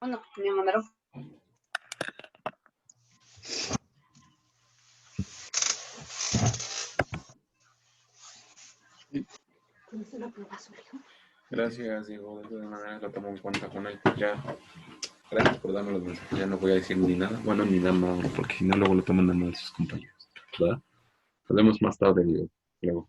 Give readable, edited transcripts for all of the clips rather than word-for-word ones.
Bueno, me mandaron. Gracias, Diego. De todas maneras lo tomo en cuenta con él. Ya. Gracias por darme los mensajes. Ya no voy a decir ni nada. Bueno, ni nada más, porque si no, luego lo toman a mal sus compañeros. ¿Verdad? Nos vemos más tarde, Diego. Luego.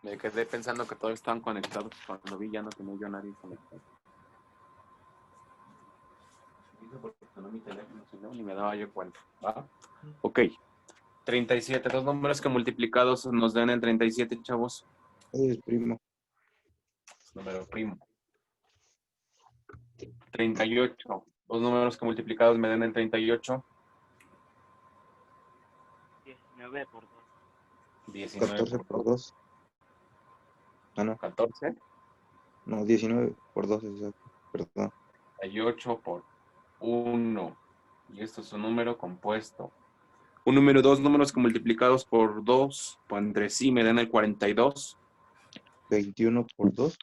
Me quedé pensando que todos estaban conectados. Cuando vi ya no tenía yo a nadie conectado. Porque no mi teléfono, si no, ni me daba yo cuenta. ¿Va? Ok. 37. Dos números que multiplicados nos den el 37, chavos. Es primo. Número primo. 38. Dos números que multiplicados me den el 38. 19 por 2. 19 14 por 2. Ah, no. 14. No, 19 por 2, exacto. Perdón. 38 por 1. Y esto es un número compuesto. Un número, dos números que multiplicados por 2, entre sí me dan el 42. 21 por 2.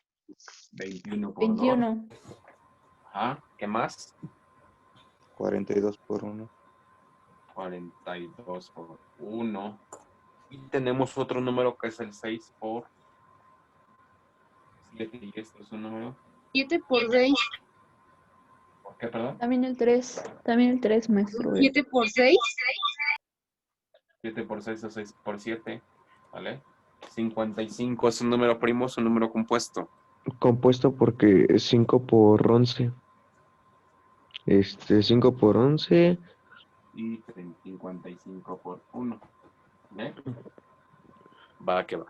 21 por 21. 2. Ajá. ¿Qué más? 42 por 1. 42 por 1. Y tenemos otro número que es el 6 por 7. Y esto es un número. 7 por 6. ¿Por qué, perdón? También el 3. También el 3, maestro. 7 por 6. 7 por 6 o 6 por 7. ¿Vale? 55 es un número primo, es un número compuesto. Compuesto porque es 5 por 11. 5 por 11. Y 55 por 1. ¿Vale? Va que va.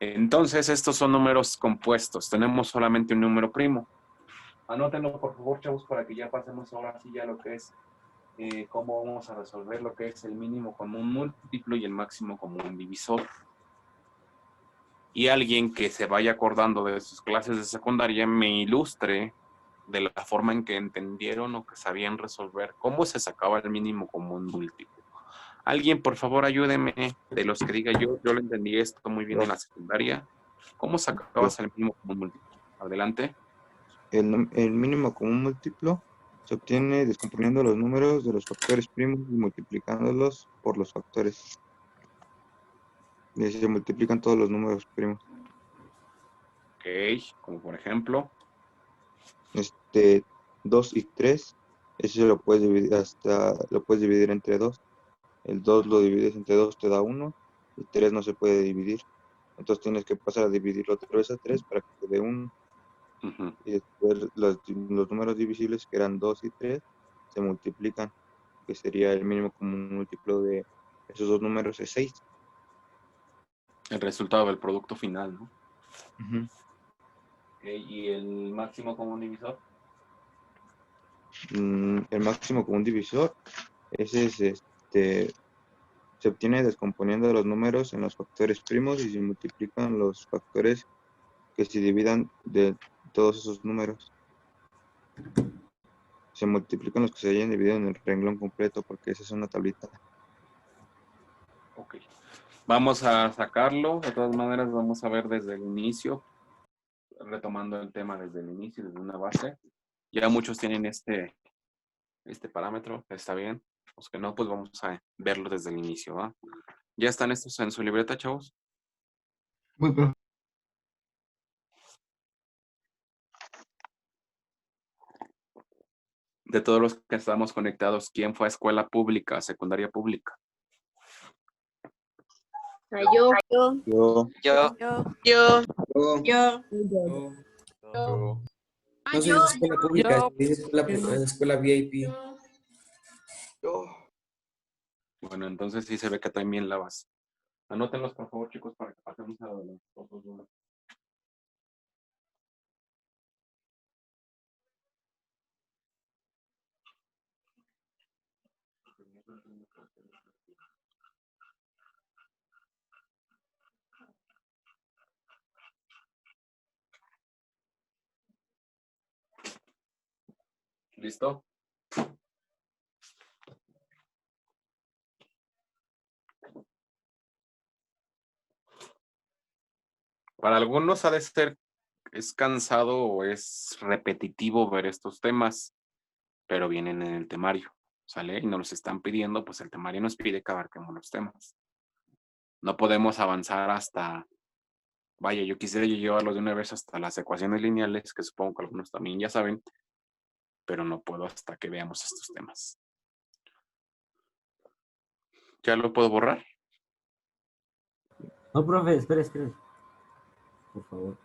Entonces, estos son números compuestos. Tenemos solamente un número primo. Anótenlo, por favor, chavos, para que ya pasemos ahora sí ya lo que es cómo vamos a resolver lo que es el mínimo común múltiplo y el máximo común divisor. Y alguien que se vaya acordando de sus clases de secundaria me ilustre de la forma en que entendieron o que sabían resolver cómo se sacaba el mínimo común múltiplo. Alguien, por favor, ayúdeme de los que diga yo lo entendí esto muy bien en la secundaria. ¿Cómo sacabas el mínimo común múltiplo? Adelante. El mínimo común múltiplo se obtiene descomponiendo los números de los factores primos y multiplicándolos por los factores. Y así se multiplican todos los números primos. Ok, como por ejemplo. 2 y 3, ese lo puedes dividir entre 2. El 2 lo divides entre 2, te da 1, y 3 no se puede dividir. Entonces tienes que pasar a dividirlo otra vez a 3 para que te dé 1. Uh-huh. Y después los números divisibles, que eran 2 y 3, se multiplican, que sería el mínimo común múltiplo de esos dos números, es 6. El resultado del producto final, ¿no? Uh-huh. Okay, ¿y el máximo común divisor? El máximo común divisor, ese se obtiene descomponiendo los números en los factores primos y se multiplican los factores que se dividan de todos esos números. Se multiplican los que se hayan dividido en el renglón completo, porque esa es una tablita. Ok. Vamos a sacarlo. De todas maneras, vamos a ver desde el inicio, retomando el tema desde el inicio, desde una base. Ya muchos tienen este parámetro, está bien. Los que no, pues vamos a verlo desde el inicio, ¿va? ¿Ya están estos en su libreta, chavos? Muy bien. De todos los que estamos conectados, ¿quién fue a escuela pública, secundaria pública? Yo. Yo. No sé si es escuela pública, si es escuela VIP. Bueno, entonces sí se ve que también la base. Anótenlos, por favor, chicos, para que pasemos a los otros números. ¿Listo? Para algunos ha de ser, es cansado o es repetitivo ver estos temas, pero vienen en el temario, ¿sale? Y nos los están pidiendo, pues el temario nos pide que abarquemos los temas. No podemos avanzar hasta, vaya, yo quisiera llevarlos de una vez hasta las ecuaciones lineales, que supongo que algunos también ya saben, pero no puedo hasta que veamos estos temas. ¿Ya lo puedo borrar? No, profe, espera. Por favor.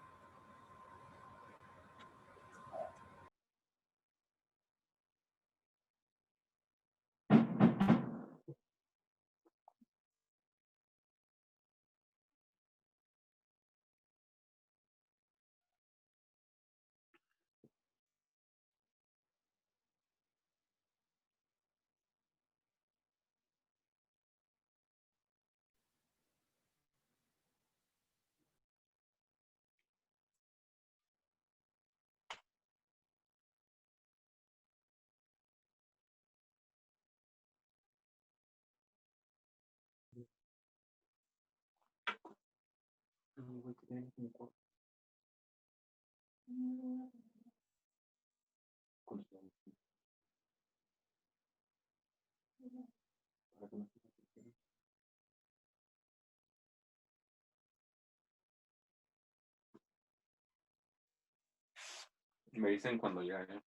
Me dicen cuando ya, ¿eh?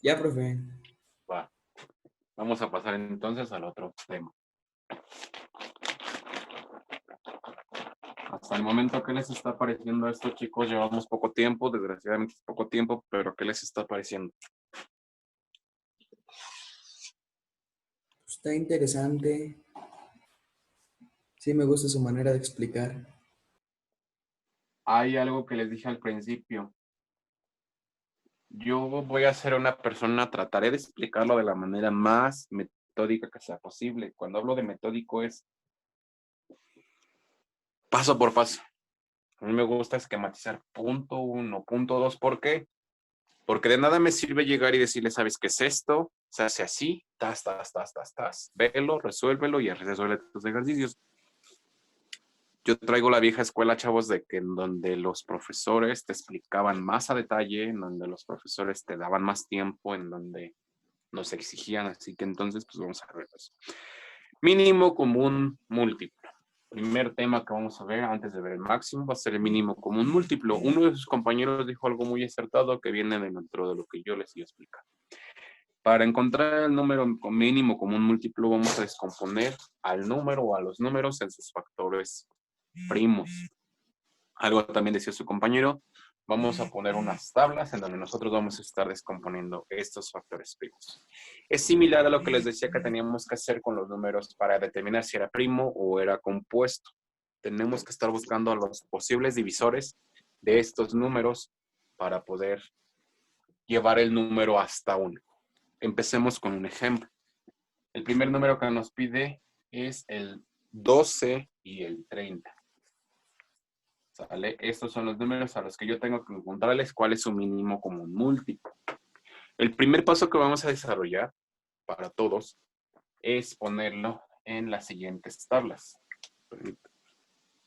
Ya, profe. Va. Vamos a pasar entonces al otro tema. Hasta el momento, ¿qué les está pareciendo esto, chicos? Llevamos poco tiempo, desgraciadamente es poco tiempo, pero ¿qué les está pareciendo? Está interesante. Sí, me gusta su manera de explicar. Hay algo que les dije al principio. Yo voy a ser una persona, trataré de explicarlo de la manera más metódica que sea posible. Cuando hablo de metódico es paso por paso. A mí me gusta esquematizar punto 1, punto 2. ¿Por qué? Porque de nada me sirve llegar y decirle, ¿sabes qué es esto? Se hace así, tas. Velo, resuélvelo y resuelve tus ejercicios. Yo traigo la vieja escuela, chavos, de que en donde los profesores te explicaban más a detalle, en donde los profesores te daban más tiempo, en donde nos exigían. Así que entonces, pues vamos a ver eso. Mínimo común múltiplo. Primer tema que vamos a ver antes de ver el máximo va a ser el mínimo común múltiplo. Uno de sus compañeros dijo algo muy acertado que viene dentro de lo que yo les iba a explicar. Para encontrar el número mínimo común múltiplo vamos a descomponer al número o a los números en sus factores primos. Algo también decía su compañero, vamos a poner unas tablas en donde nosotros vamos a estar descomponiendo estos factores primos. Es similar a lo que les decía que teníamos que hacer con los números para determinar si era primo o era compuesto. Tenemos que estar buscando a los posibles divisores de estos números para poder llevar el número hasta 1. Empecemos con un ejemplo. El primer número que nos pide es el 12 y el 30. ¿Sale? Estos son los números a los que yo tengo que encontrarles cuál es su mínimo común múltiplo. El primer paso que vamos a desarrollar para todos es ponerlo en las siguientes tablas.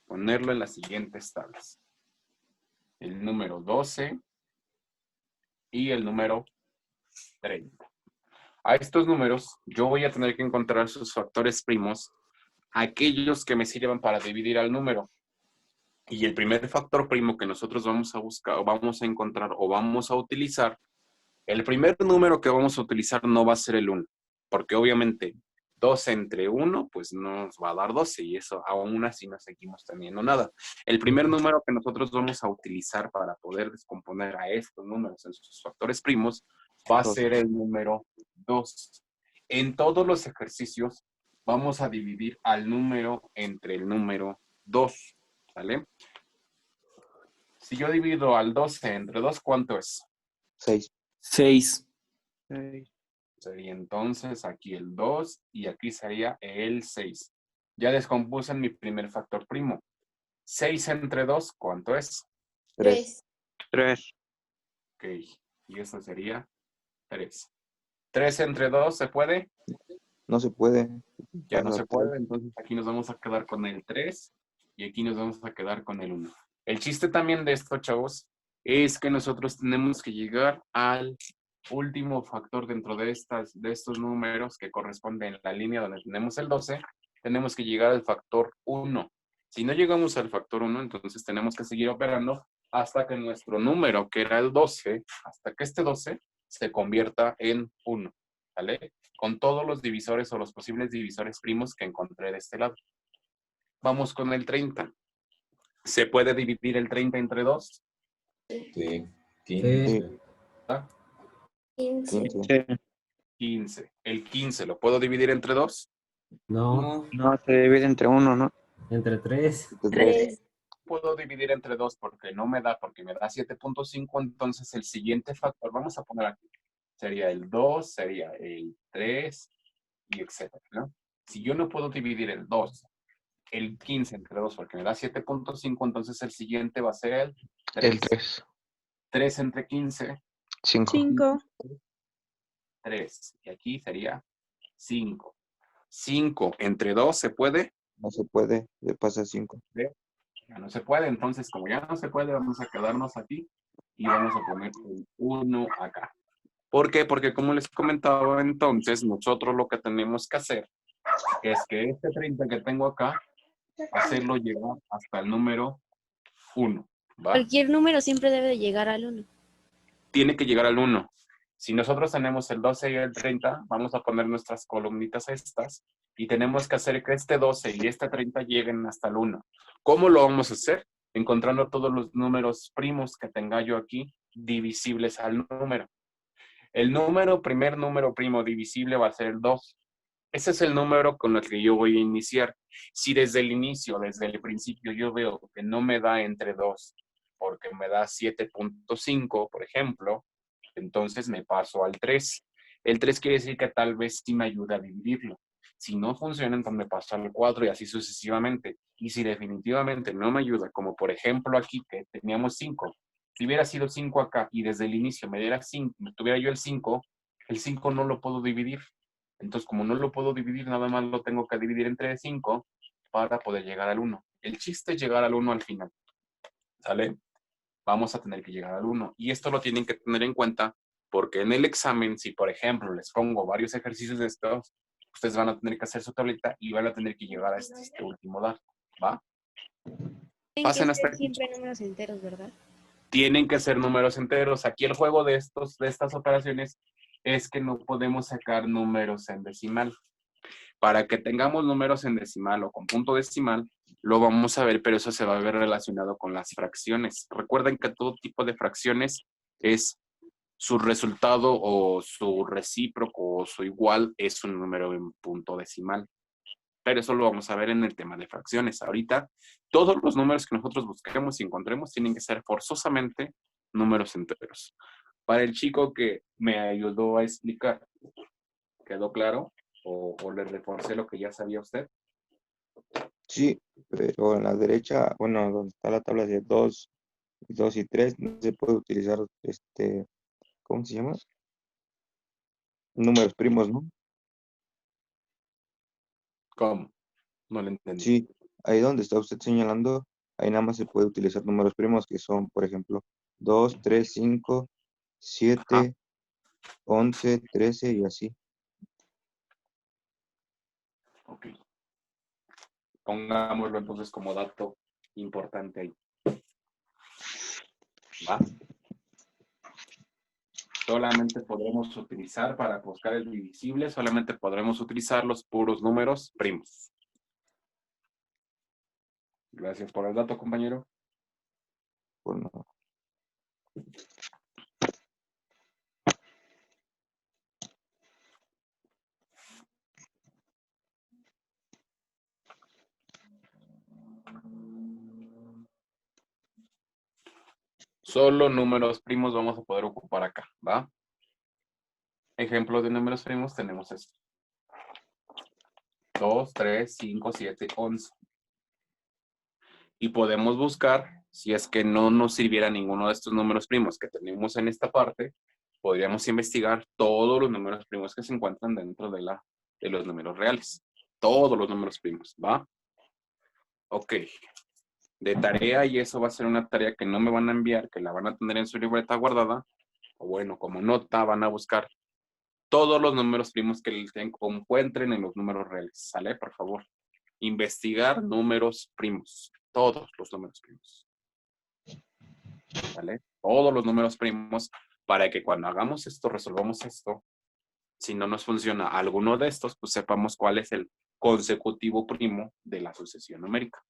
Ponerlo en las siguientes tablas. El número 12 y el número 30. A estos números yo voy a tener que encontrar sus factores primos, aquellos que me sirvan para dividir al número. Y el primer factor primo que nosotros vamos a buscar, o vamos a encontrar, o vamos a utilizar, el primer número que vamos a utilizar no va a ser el 1, porque obviamente 12 entre 1, pues nos va a dar 12, y eso aún así no seguimos teniendo nada. El primer número que nosotros vamos a utilizar para poder descomponer a estos números en sus factores primos va a ser el número 2. En todos los ejercicios vamos a dividir al número entre el número 2, ¿vale? Si yo divido al 12 entre 2, ¿cuánto es? 6. 6. Sería entonces aquí el 2 y aquí sería el 6. Ya descompuse en mi primer factor primo. 6 entre 2, ¿cuánto es? 3. 3. Ok, y eso sería 3. 3 entre 2, ¿se puede? No se puede. Ya no Pasa se tres. puede, entonces aquí nos vamos a quedar con el 3 y aquí nos vamos a quedar con el 1. El chiste también de esto, chavos, es que nosotros tenemos que llegar al último factor dentro de estos números que corresponden en la línea donde tenemos el 12, tenemos que llegar al factor 1. Si no llegamos al factor 1, entonces tenemos que seguir operando hasta que nuestro número, que era el 12, hasta que este 12 se convierta en 1, ¿vale? Con todos los divisores o los posibles divisores primos que encontré de este lado. Vamos con el 30. ¿Se puede dividir el 30 entre 2? Sí. Sí. 15. 15. Sí. 15. El 15, ¿lo puedo dividir entre 2? No, No. No, se divide entre 1, ¿no? entre 3. 3. Puedo dividir entre 2 porque no me da, porque me da 7.5, entonces el siguiente factor, vamos a poner aquí, sería el 2, sería el 3 y etcétera, ¿no? Si yo no puedo dividir el 2, el 15 entre 2 porque me da 7.5, entonces el siguiente va a ser el 3. El 3. 3 entre 15, 5. 5. 3. Y aquí sería 5. 5 entre 2 se puede. No se puede. Le pasa 5. Ya no se puede, entonces como ya no se puede, vamos a quedarnos aquí y vamos a poner el 1 acá. ¿Por qué? Porque como les comentaba entonces, nosotros lo que tenemos que hacer es que este 30 que tengo acá, hacerlo llegar hasta el número 1, ¿va? Cualquier número siempre debe de llegar al 1. Tiene que llegar al 1. Si nosotros tenemos el 12 y el 30, vamos a poner nuestras columnitas estas y tenemos que hacer que este 12 y este 30 lleguen hasta el 1. ¿Cómo lo vamos a hacer? Encontrando todos los números primos que tenga yo aquí divisibles al número. El primer número primo divisible va a ser el 2. Ese es el número con el que yo voy a iniciar. Si desde el inicio, desde el principio, yo veo que no me da entre 2, porque me da 7.5, por ejemplo, entonces me paso al 3. El 3 quiere decir que tal vez sí me ayuda a dividirlo. Si no funciona, entonces me paso al 4 y así sucesivamente. Y si definitivamente no me ayuda, como por ejemplo aquí que teníamos 5, si hubiera sido 5 acá y desde el inicio me diera 5, tuviera yo el 5 no lo puedo dividir. Entonces, como no lo puedo dividir, nada más lo tengo que dividir entre 5 para poder llegar al 1. El chiste es llegar al 1 al final. ¿Sale? Vamos a tener que llegar al 1. Y esto lo tienen que tener en cuenta porque en el examen, si por ejemplo les pongo varios ejercicios de estos, ustedes van a tener que hacer su tableta y van a tener que llegar a este último dato. ¿Va? Tienen Pasen que hasta ser aquí. siempre números enteros, ¿verdad? Tienen que ser números enteros. Aquí el juego de estas operaciones es que no podemos sacar números en decimal. Para que tengamos números en decimal o con punto decimal, lo vamos a ver, pero eso se va a ver relacionado con las fracciones. Recuerden que todo tipo de fracciones es su resultado o su recíproco o su igual es un número en punto decimal. Pero eso lo vamos a ver en el tema de fracciones. Ahorita, todos los números que nosotros busquemos y encontremos tienen que ser forzosamente números enteros. Para el chico que me ayudó a explicar, ¿quedó claro? ¿O le reforcé lo que ya sabía usted? Sí, pero en la derecha, bueno, donde está la tabla de 2 y 3, no se puede utilizar, ¿cómo se llama? Números primos, ¿no? ¿Cómo? No lo entendí. Sí, ahí donde está usted señalando, ahí nada más se puede utilizar números primos que son, por ejemplo, 2, 3, 5, 7, 11, 13 y así. Ok. Pongámoslo entonces como dato importante ahí. ¿Va? Solamente podremos utilizar para buscar el divisible, solamente podremos utilizar los puros números primos. Gracias por el dato, compañero. Bueno, Solo números primos vamos a poder ocupar acá, ¿va? Ejemplos de números primos tenemos esto. 2, 3, 5, 7, 11. Y podemos buscar, si es que no nos sirviera ninguno de estos números primos que tenemos en esta parte, podríamos investigar todos los números primos que se encuentran dentro de los números reales. Todos los números primos, ¿va? Ok. De tarea, y eso va a ser una tarea que no me van a enviar, que la van a tener en su libreta guardada, o bueno, como nota, van a buscar todos los números primos que encuentren en los números reales. ¿Sale? Por favor. Investigar números primos. Todos los números primos. ¿Vale? Todos los números primos para que cuando hagamos esto, resolvamos esto, si no nos funciona alguno de estos, pues sepamos cuál es el consecutivo primo de la sucesión numérica.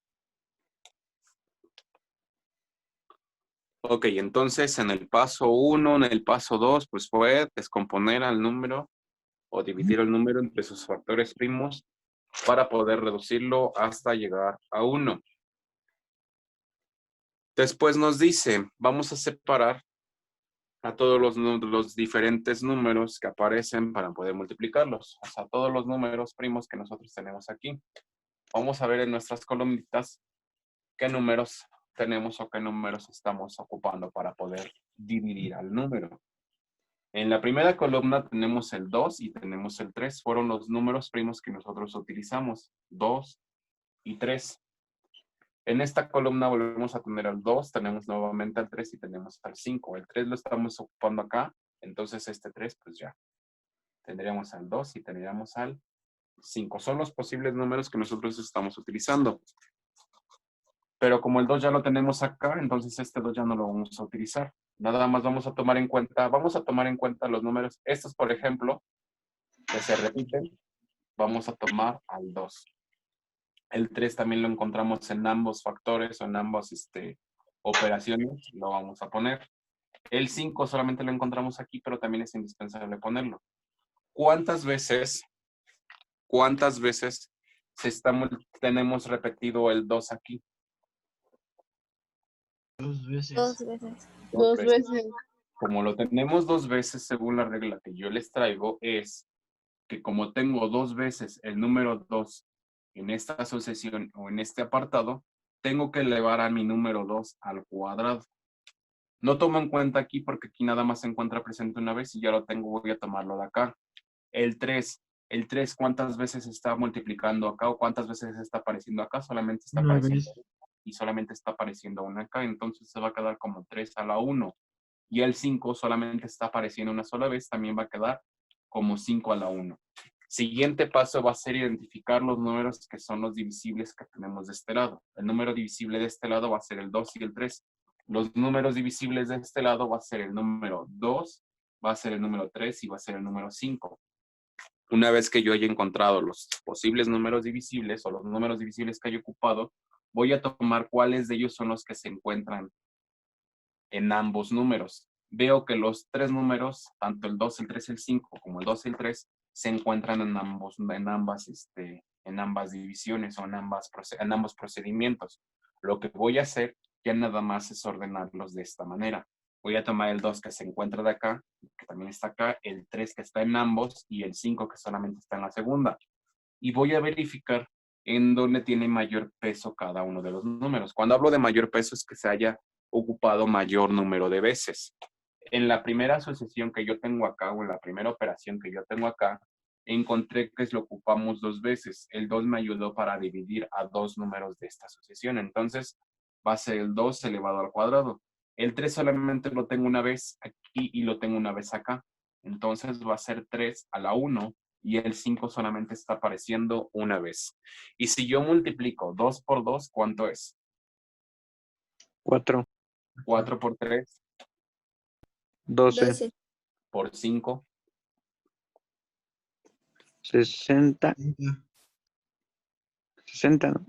Ok, entonces en el paso 1, en el paso 2, pues fue descomponer al número o dividir el número entre sus factores primos para poder reducirlo hasta llegar a 1. Después nos dice, vamos a separar a todos los diferentes números que aparecen para poder multiplicarlos. O sea, todos los números primos que nosotros tenemos aquí. Vamos a ver en nuestras columnitas qué números tenemos o qué números estamos ocupando para poder dividir al número. En la primera columna tenemos el 2 y tenemos el 3. Fueron los números primos que nosotros utilizamos. 2 y 3. En esta columna volvemos a tener al 2, tenemos nuevamente al 3 y tenemos al 5. El 3 lo estamos ocupando acá, entonces este 3 pues ya. Tendríamos al 2 y tendríamos al 5. Son los posibles números que nosotros estamos utilizando. Pero como el 2 ya lo tenemos acá, entonces este 2 ya no lo vamos a utilizar. Nada más vamos a tomar en cuenta los números. Estos, por ejemplo, que se repiten, vamos a tomar al 2. El 3 también lo encontramos en ambos factores o en ambas operaciones, lo vamos a poner. El 5 solamente lo encontramos aquí, pero también es indispensable ponerlo. ¿Cuántas veces tenemos repetido el 2 aquí? 2 veces. Dos veces. Como lo tenemos 2 veces, según la regla que yo les traigo, es que como tengo 2 veces el número 2 en esta asociación o en este apartado, tengo que elevar a mi número 2 al cuadrado. No tomo en cuenta aquí porque aquí nada más se encuentra presente una vez y ya lo tengo, voy a tomarlo de acá. El 3, ¿cuántas veces está multiplicando acá o cuántas veces está apareciendo acá? Solamente está apareciendo y solamente está apareciendo una acá, entonces se va a quedar como 3 a la 1. Y el 5 solamente está apareciendo una sola vez, también va a quedar como 5 a la 1. Siguiente paso va a ser identificar los números que son los divisibles que tenemos de este lado. El número divisible de este lado va a ser el 2 y el 3. Los números divisibles de este lado va a ser el número 2, va a ser el número 3 y va a ser el número 5. Una vez que yo haya encontrado los posibles números divisibles o los números divisibles que haya ocupado, voy a tomar cuáles de ellos son los que se encuentran en ambos números. Veo que los 3 números, tanto el 2, el 3 y el 5, como el 2 y el 3, se encuentran en ambas divisiones o en ambos procedimientos. Lo que voy a hacer ya nada más es ordenarlos de esta manera. Voy a tomar el 2 que se encuentra de acá, que también está acá, el 3 que está en ambos y el 5 que solamente está en la segunda. Y voy a verificar en dónde tiene mayor peso cada uno de los números. Cuando hablo de mayor peso es que se haya ocupado mayor número de veces. En la primera asociación que yo tengo acá, o en la primera operación que yo tengo acá, encontré que lo ocupamos 2 veces. El 2 me ayudó para dividir a 2 números de esta asociación. Entonces, va a ser el 2 elevado al cuadrado. El 3 solamente lo tengo una vez aquí y lo tengo una vez acá. Entonces, va a ser 3 a la 1 y el 5 solamente está apareciendo una vez. Y si yo multiplico 2 por 2, ¿cuánto es? 4, 4 por 3, 12, por 5, 60, 60, ¿no?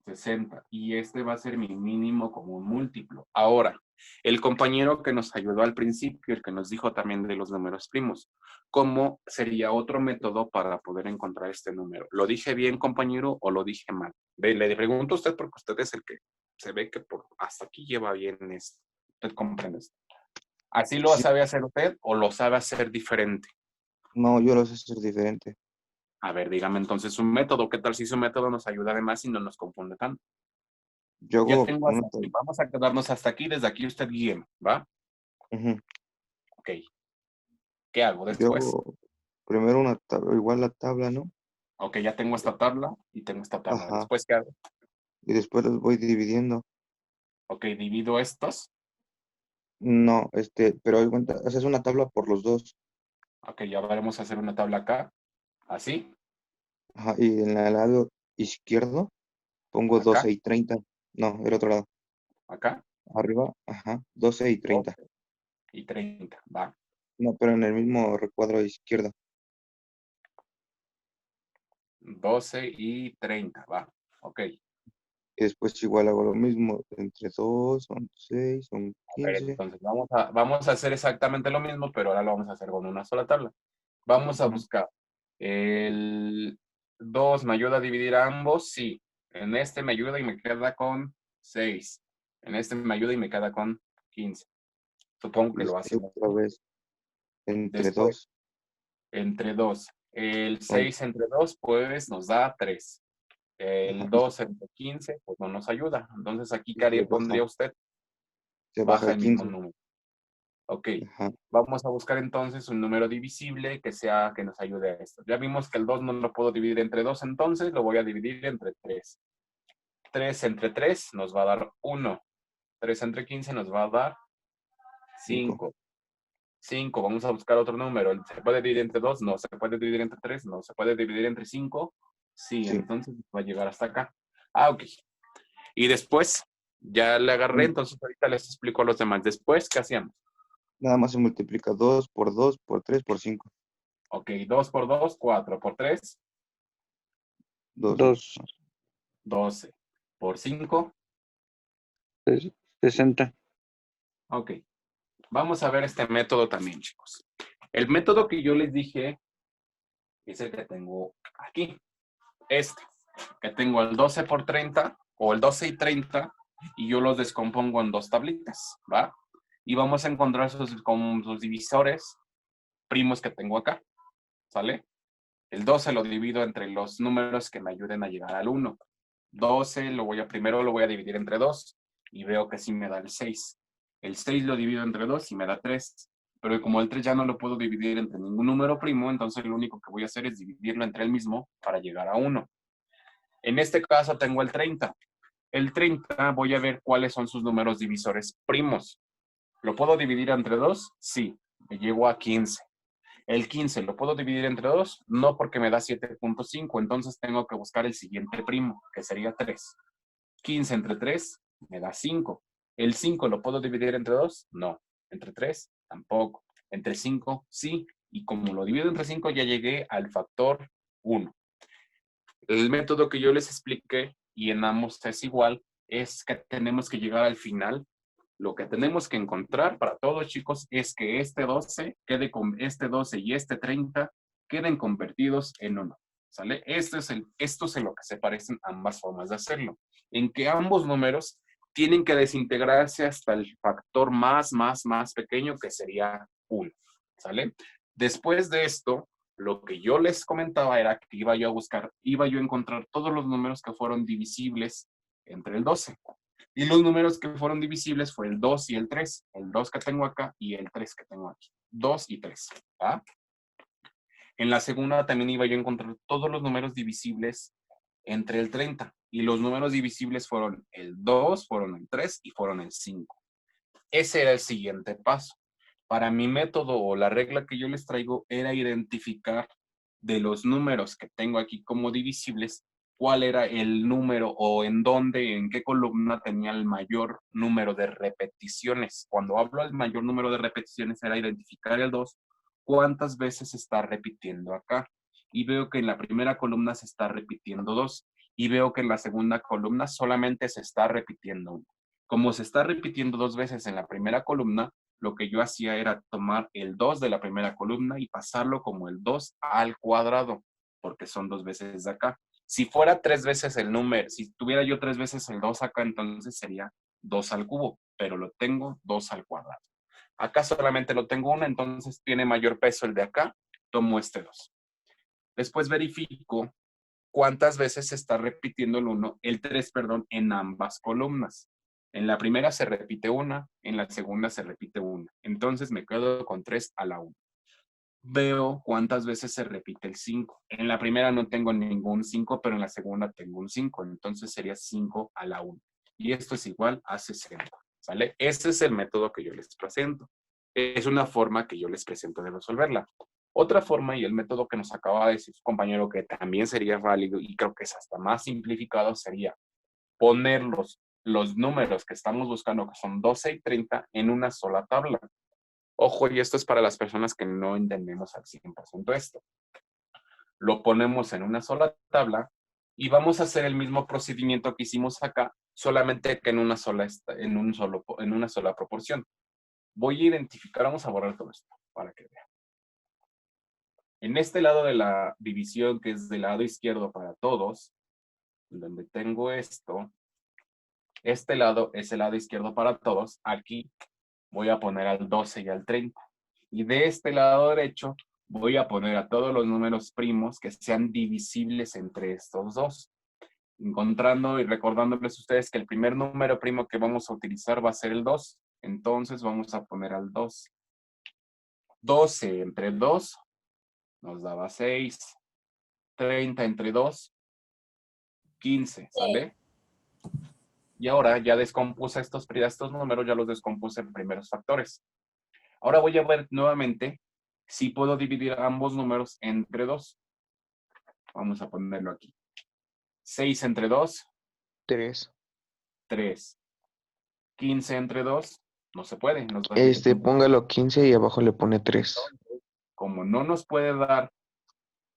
60. Y este va a ser mi mínimo común múltiplo. Ahora, el compañero que nos ayudó al principio, el que nos dijo también de los números primos, ¿cómo sería otro método para poder encontrar este número? ¿Lo dije bien, compañero, o lo dije mal? Le pregunto a usted porque usted es el que se ve que hasta aquí lleva bien esto. ¿Usted comprende esto? ¿Así lo Sí. sabe hacer usted o lo sabe hacer diferente? No, yo lo sé hacer diferente. A ver, dígame entonces su método. ¿Qué tal si su método nos ayuda además y no nos confunde tanto? Yo Ya hago tengo hasta aquí. Vamos a quedarnos hasta aquí. Desde aquí usted guíeme, ¿va? Ujú. Ok. ¿Qué hago Yo después? hago primero una tabla, igual la tabla, ¿no? Ok, ya tengo esta tabla y tengo esta tabla. Ajá. Después, ¿qué hago? Y después los voy dividiendo. Ok, divido estos. No, pero haz cuenta, haces una tabla por los dos. Ok, ya veremos hacer una tabla acá. Así. Ajá. Y en el lado izquierdo pongo Acá. 12 y 30. No, el otro lado. Acá. Arriba, ajá, 12 y 30. 12 y 30. Va. No, pero en el mismo recuadro izquierdo. 12 y 30. Va. Ok. Y después igual hago lo mismo. Entre 2 son 6, son A ver, 15. entonces vamos a hacer exactamente lo mismo, pero ahora lo vamos a hacer con una sola tabla. Vamos a Ujú. buscar el 2 me ayuda a dividir a ambos, sí. En este me ayuda y me queda con 6. En este me ayuda y me queda con 15. Supongo Y que lo después hacemos otra así. vez entre Después, 2 entre 2. El son, 6 entre 2, pues nos da 3. ajá, El y 2 entre 15, pues no nos ayuda. Entonces aquí, ¿qué se haría? baja, Pondría usted? se baja Baja el el mismo 15. número. Ok, Ajá, vamos a buscar entonces un número divisible que nos ayude a esto. Ya vimos que el 2 no lo puedo dividir entre 2, entonces lo voy a dividir entre 3. 3 entre 3 nos va a dar 1. 3 entre 15 nos va a dar 5. 5. 5, vamos a buscar otro número. ¿Se puede dividir entre 2? No. ¿Se puede dividir entre 3? No. ¿Se puede dividir entre 5? Sí, Sí. entonces va a llegar hasta acá. Ah, ok. Y después, ya le agarré, entonces ahorita les explico a los demás. Después, ¿qué hacíamos? Nada más se multiplica 2 por 2 por 3 por 5. Ok, 2 por 2, 4 por 3, 2. 2, 12. Por 5, 60. ok. Vamos a ver este método también, chicos. El método que yo les dije es el que tengo aquí. Este, que tengo el 12 por 30 o el 12 y 30 y yo los descompongo en dos tablitas, ¿va? Y vamos a encontrar con sus divisores primos que tengo acá, ¿sale? El 12 lo divido entre los números que me ayuden a llegar al 1. 12 primero lo voy a dividir entre 2 y veo que sí me da el 6. El 6 lo divido entre 2 y me da 3. Pero como el 3 ya no lo puedo dividir entre ningún número primo, entonces lo único que voy a hacer es dividirlo entre el mismo para llegar a 1. En este caso tengo el 30. El 30 voy a ver cuáles son sus números divisores primos. ¿Lo puedo dividir entre 2? Sí, me llego a 15. El 15, ¿lo puedo dividir entre 2? No, porque me da 7.5, entonces tengo que buscar el siguiente primo, que sería 3. 15 entre 3 me da 5. ¿El 5 lo puedo dividir entre 2? No. ¿Entre 3? Tampoco. ¿Entre 5? Sí. Y como lo divido entre 5, ya llegué al factor 1. El método que yo les expliqué, y en ambos es igual, es que tenemos que llegar al final. Lo que tenemos que encontrar para todos, chicos, es que este 12 quede con este 12 y este 30 queden convertidos en 1. ¿Sale? Esto es en lo que se parecen ambas formas de hacerlo. En que ambos números tienen que desintegrarse hasta el factor más pequeño, que sería 1. ¿Sale? Después de esto, lo que yo les comentaba era que iba yo a encontrar todos los números que fueron divisibles entre el 12. Y los números que fueron divisibles fue el 2 y el 3. El 2 que tengo acá y el 3 que tengo aquí. 2 y 3. ¿Va? En la segunda también iba yo a encontrar todos los números divisibles entre el 30. Y los números divisibles fueron el 2, fueron el 3 y fueron el 5. Ese era el siguiente paso. Para mi método o la regla que yo les traigo era identificar de los números que tengo aquí como divisibles, cuál era el número o en dónde, en qué columna tenía el mayor número de repeticiones. Cuando hablo del mayor número de repeticiones era identificar el 2, cuántas veces se está repitiendo acá. Y veo que en la primera columna se está repitiendo 2 y veo que en la segunda columna solamente se está repitiendo 1. Como se está repitiendo 2 veces en la primera columna, lo que yo hacía era tomar el 2 de la primera columna y pasarlo como el 2 al cuadrado, porque son 2 veces de acá. Si fuera 3 veces el número, si tuviera yo 3 veces el 2 acá, entonces sería 2 al cubo. pero lo tengo 2 al cuadrado. Acá solamente lo tengo 1, entonces tiene mayor peso el de acá. Tomo este 2. Después verifico cuántas veces se está repitiendo el 3, en ambas columnas. En la primera se repite 1, en la segunda se repite 1. Entonces me quedo con 3 a la 1. Veo cuántas veces se repite el 5. En la primera no tengo ningún 5, pero en la segunda tengo un 5. Entonces sería 5 a la 1. Y esto es igual a 60. ¿Sale? Ese es el método que yo les presento. Es una forma que yo les presento de resolverla. Otra forma, y el método que nos acaba de decir su compañero, que también sería válido y creo que es hasta más simplificado, sería poner los números que estamos buscando, que son 12 y 30, en una sola tabla. Ojo, y esto es para las personas que no entendemos al 100% esto. Lo ponemos en una sola tabla y vamos a hacer el mismo procedimiento que hicimos acá, solamente que en una sola proporción. Voy a identificar, vamos a borrar todo esto para que vean. En este lado de la división, que es del lado izquierdo para todos, donde tengo esto, este lado es el lado izquierdo para todos. Aquí voy a poner al 12 y al 30. Y de este lado derecho voy a poner a todos los números primos que sean divisibles entre estos dos. Encontrando y recordándoles a ustedes que el primer número primo que vamos a utilizar va a ser el 2. Entonces vamos a poner al 2. 12 entre 2 nos daba 6. 30 entre 2, 15, ¿sale? Y ahora ya descompuse estos números, ya los descompuse en primeros factores. Ahora voy a ver nuevamente si puedo dividir ambos números entre 2. Vamos a ponerlo aquí. 6 entre 2, 3. 3. 15 entre 2, no se puede. Nos da Póngalo 15 y abajo le pone 3. Como no nos puede dar,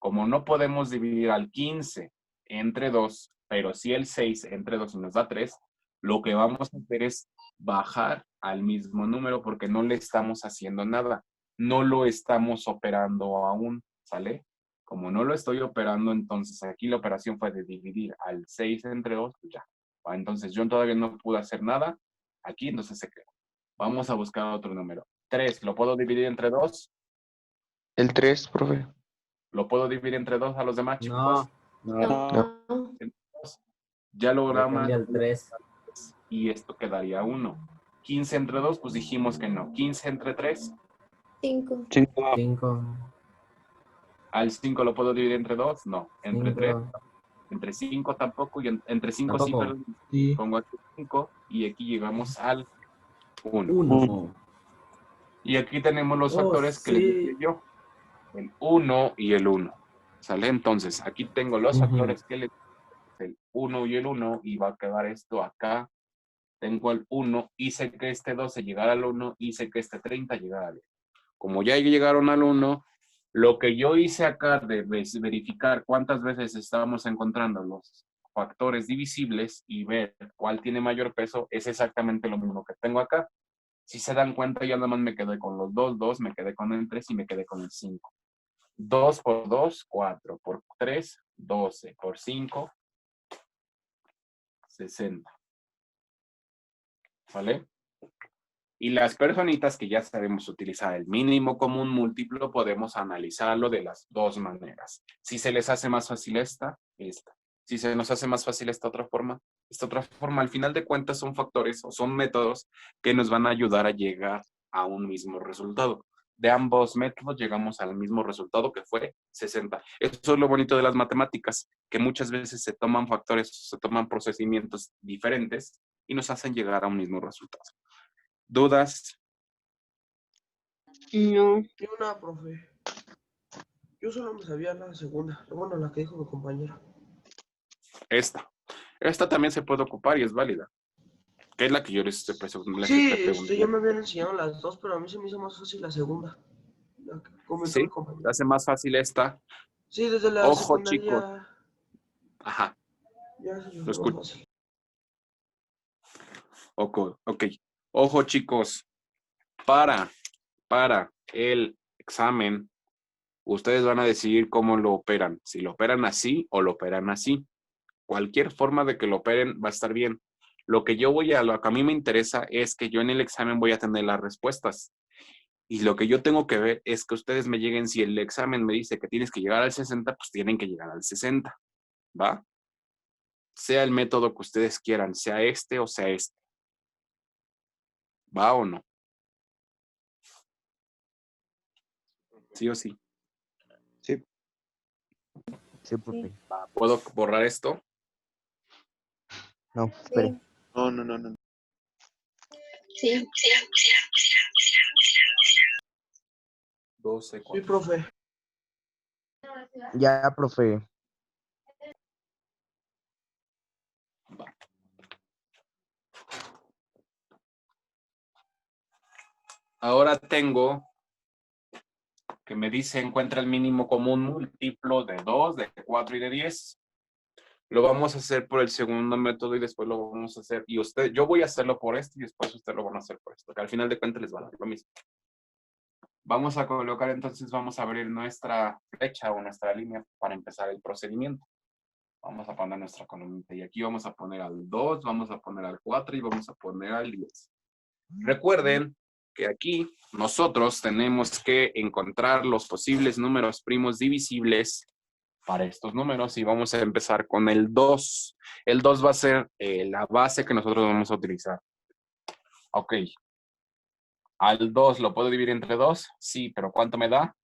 como no podemos dividir al 15 entre 2, pero sí el 6 entre 2 y nos da 3, lo que vamos a hacer es bajar al mismo número porque no le estamos haciendo nada. No lo estamos operando aún, ¿sale? Como no lo estoy operando, entonces aquí la operación fue de dividir al 6 entre 2, pues ya. Entonces yo todavía no pude hacer nada. Aquí entonces se queda. Vamos a buscar otro número. 3, ¿lo puedo dividir entre 2? El 3, profe. ¿Lo puedo dividir entre 2 a los demás, chicos? No. Ya logramos. Cambia el 3. Y esto quedaría 1. 15 entre 2, pues dijimos que no. 15 entre 3. 5. 5. ¿Al 5 lo puedo dividir entre 2? No. Entre 3. 5. Entre 5 tampoco. Y entre 5 sí, Tampoco. pero Sí. pongo aquí 5. Y aquí llegamos al 1. 1. Y aquí tenemos los Oh, factores que sí. les dije yo. El 1 y el 1. ¿Sale? Entonces, aquí tengo los factores que les dije. El 1 y el 1. Y va a quedar esto acá. Tengo el 1, hice que este 12 llegara al 1, hice que este 30 llegara al 1. Como ya llegaron al 1, lo que yo hice acá de verificar cuántas veces estábamos encontrando los factores divisibles y ver cuál tiene mayor peso, es exactamente lo mismo que tengo acá. Si se dan cuenta, ya nada más me quedé con los 2, me quedé con el 3 y me quedé con el 5. 2 por 2, 4. Por 3, 12. Por 5, 60. ¿Vale? Y las personitas que ya sabemos utilizar el mínimo común múltiplo, podemos analizarlo de las dos maneras. Si se les hace más fácil esta. Si se nos hace más fácil esta otra forma, al final de cuentas son factores o son métodos que nos van a ayudar a llegar a un mismo resultado. De ambos métodos llegamos al mismo resultado que fue 60. Eso es lo bonito de las matemáticas, que muchas veces se toman factores, se toman procedimientos diferentes y nos hacen llegar a un mismo resultado. ¿Dudas? No. Ni una, profe. Yo solo me sabía la segunda. Bueno, la que dijo mi compañera. Esta también se puede ocupar y es válida. ¿Qué es la que yo les estoy Sí, preguntando? ya me habían enseñado las dos, pero a mí se me hizo más fácil la segunda. La que comentó Sí, mi compañera. hace más fácil esta. Sí, desde la Ojo, secundaria. chicos. Ajá. Ya se me Lo fue escucho. más fácil. Ok. Ojo, chicos. Para el examen, ustedes van a decidir cómo lo operan. Si lo operan así o lo operan así. Cualquier forma de que lo operen va a estar bien. Lo que a mí me interesa es que yo en el examen voy a tener las respuestas. Y lo que yo tengo que ver es que ustedes me lleguen, si el examen me dice que tienes que llegar al 60, pues tienen que llegar al 60, ¿va? Sea el método que ustedes quieran, sea este o sea este. ¿Va o no? ¿Sí o sí? Sí. Sí, profe. ¿Va? ¿Puedo borrar esto? No, espere. Sí. No. Sí. 12, Sí, 4. profe. Ya, profe. Ahora tengo que me dice encuentra el mínimo común múltiplo de 2, de 4 y de 10. Lo vamos a hacer por el segundo método y después lo vamos a hacer. Y yo voy a hacerlo por este y después ustedes lo van a hacer por esto. Que al final de cuentas les va a dar lo mismo. Vamos a colocar entonces, vamos a abrir nuestra flecha o nuestra línea para empezar el procedimiento. Vamos a poner nuestra columnita y aquí vamos a poner al 2, vamos a poner al 4 y vamos a poner al 10. Recuerden que aquí nosotros tenemos que encontrar los posibles números primos divisibles para estos números y vamos a empezar con el 2. El 2 va a ser la base que nosotros vamos a utilizar. Ok. ¿Al 2 lo puedo dividir entre 2? Sí, pero ¿cuánto me da?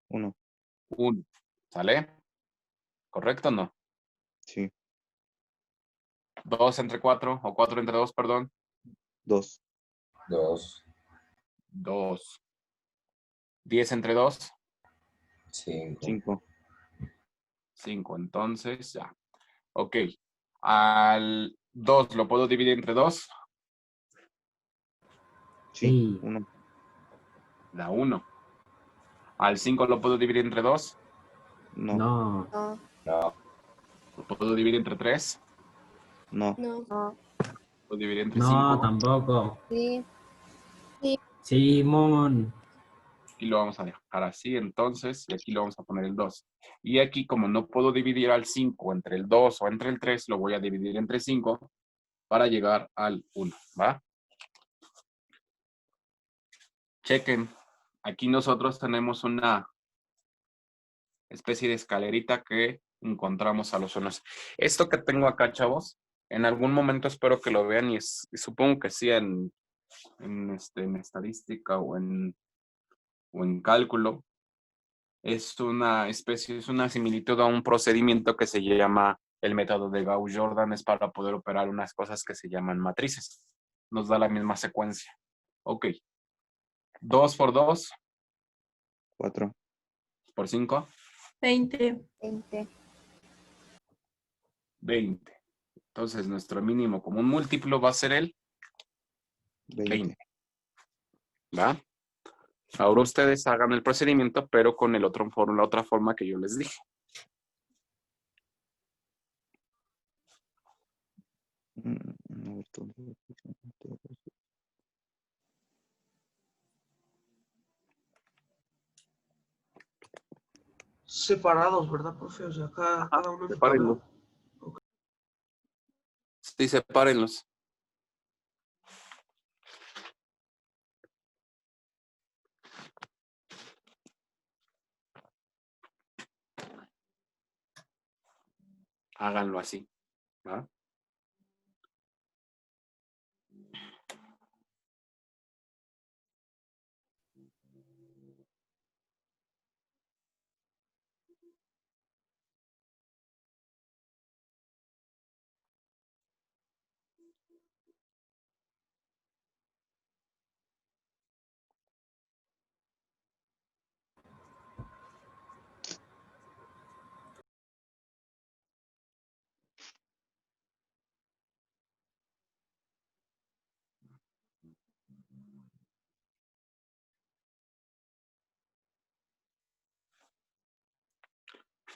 1. 1. ¿Sale? ¿Correcto o no? Sí. 2 entre 4 o 4 entre 2, perdón. 2. 2, 2. 10 entre 2. 5, 5. 5. Entonces, ya. Ok. Al 2 lo puedo dividir entre 2. Sí. 1. Da 1. Al 5 lo puedo dividir entre 2. No. No. no, Lo puedo dividir entre 3. No. No. Lo puedo dividir entre No, 5. tampoco. Sí. Simón. Y lo vamos a dejar así, entonces, y aquí lo vamos a poner el 2. Y aquí, como no puedo dividir al 5 entre el 2 o entre el 3, lo voy a dividir entre 5 para llegar al 1, ¿va? Chequen, aquí nosotros tenemos una especie de escalerita que encontramos a los unos. Esto que tengo acá, chavos, en algún momento espero que lo vean y supongo que sí en estadística o en cálculo. Es una especie, es una similitud a un procedimiento que se llama el método de Gauss-Jordan, es para poder operar unas cosas que se llaman matrices. Nos da la misma secuencia. Ok. 2 por 2. 4. Por 5. 20. 20. Entonces, nuestro mínimo común múltiplo va a ser el 20. ¿Va? Ahora ustedes hagan el procedimiento, pero con la otra forma que yo les dije. Separados, ¿verdad, profe? O sea, cada uno en su Sepárenlos. tabla. Sí, sepárenlos. Háganlo así. ¿Va?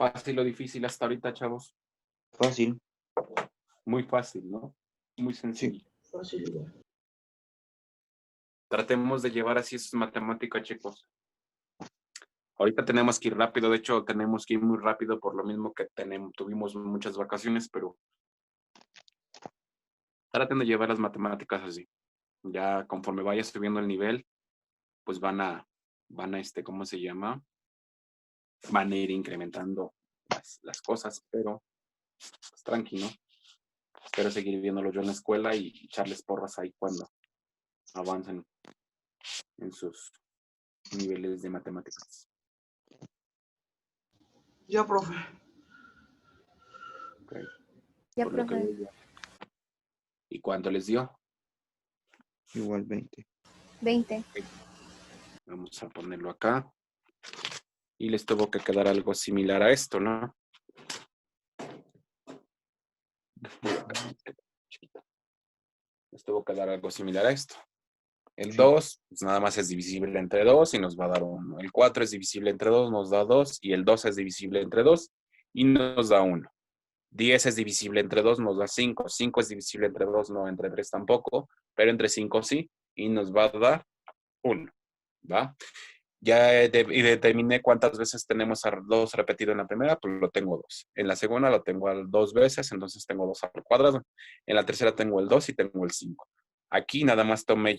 ¿Fácil o difícil hasta ahorita, chavos? Fácil. Muy fácil, ¿no? Muy sencillo. Fácil igual. Tratemos de llevar así sus matemáticas, chicos. Ahorita tenemos que ir rápido, de hecho tenemos que ir muy rápido por lo mismo que tuvimos muchas vacaciones, pero Traten de llevar las matemáticas así. Ya conforme vaya subiendo el nivel, pues van a ¿cómo se llama? Van a ir incrementando las cosas, pero pues, tranquilo. Espero seguir viéndolo yo en la escuela y echarles porras ahí cuando avancen en sus niveles de matemáticas. Ya, profe. Okay. Ya, Por lo que profe. veo ya. ¿Y cuánto les dio? Igual 20. 20. Vamos a ponerlo acá. Y les tuvo que quedar algo similar a esto, ¿no? Les tuvo que dar algo similar a esto. El 2, pues nada más es divisible entre 2 y nos va a dar 1. El 4 es divisible entre 2, nos da 2. Y el 2 es divisible entre 2 y nos da 1. 10 es divisible entre 2, nos da 5. 5 es divisible entre 2, no entre 3 tampoco, pero entre 5 sí, y nos va a dar 1. ¿Va? Ya determiné cuántas veces tenemos al 2 repetido en la primera, pues lo tengo 2. En la segunda lo tengo al 2 veces, entonces tengo 2 al cuadrado. En la tercera tengo el 2 y tengo el 5. Aquí nada más tomé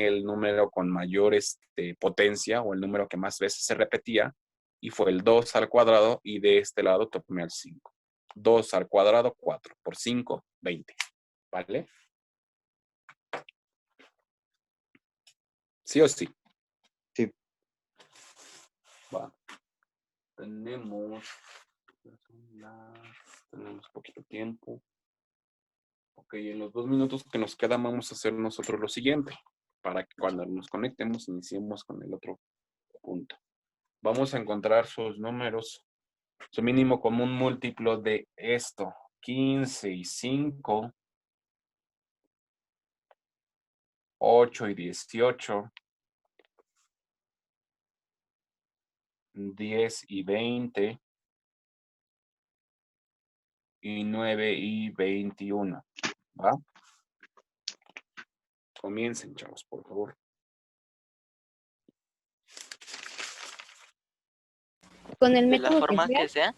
el número con mayor potencia o el número que más veces se repetía y fue el 2 al cuadrado y de este lado tomé el 5. 2 al cuadrado, 4. Por 5, 20. ¿Vale? ¿Sí o sí? Sí. Va. Tenemos poquito tiempo. Ok, en los 2 minutos que nos quedan vamos a hacer nosotros lo siguiente. Para que cuando nos conectemos iniciemos con el otro punto. Vamos a encontrar sus números, su mínimo común múltiplo de esto. 15 y 5. 8 y 18. 10 y 20. Y 9 y 21. ¿Va? Comiencen, chavos, por favor. Con el De la método forma que sea.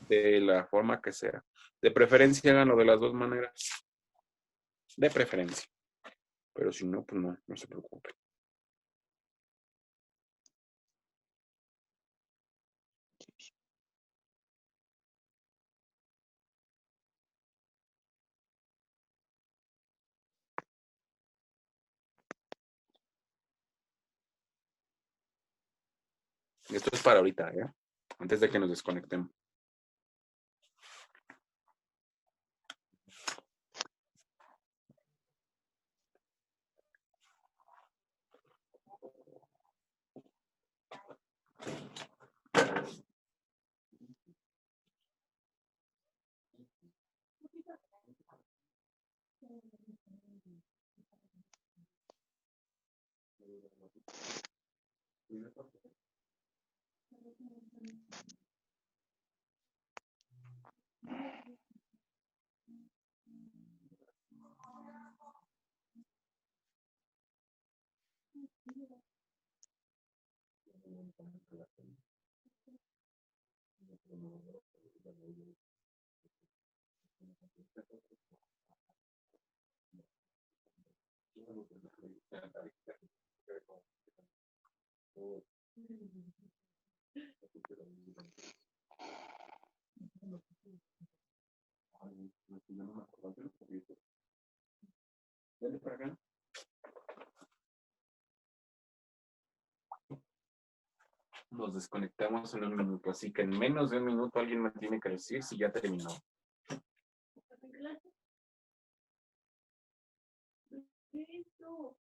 De la forma que sea. De preferencia háganlo de las dos maneras. De preferencia. Pero si no, pues no se preocupen. Esto es para ahorita, ¿eh? Antes de que nos desconectemos. Nos desconectamos en un minuto, así que en menos de un minuto alguien me tiene que decir si ya terminó. Listo.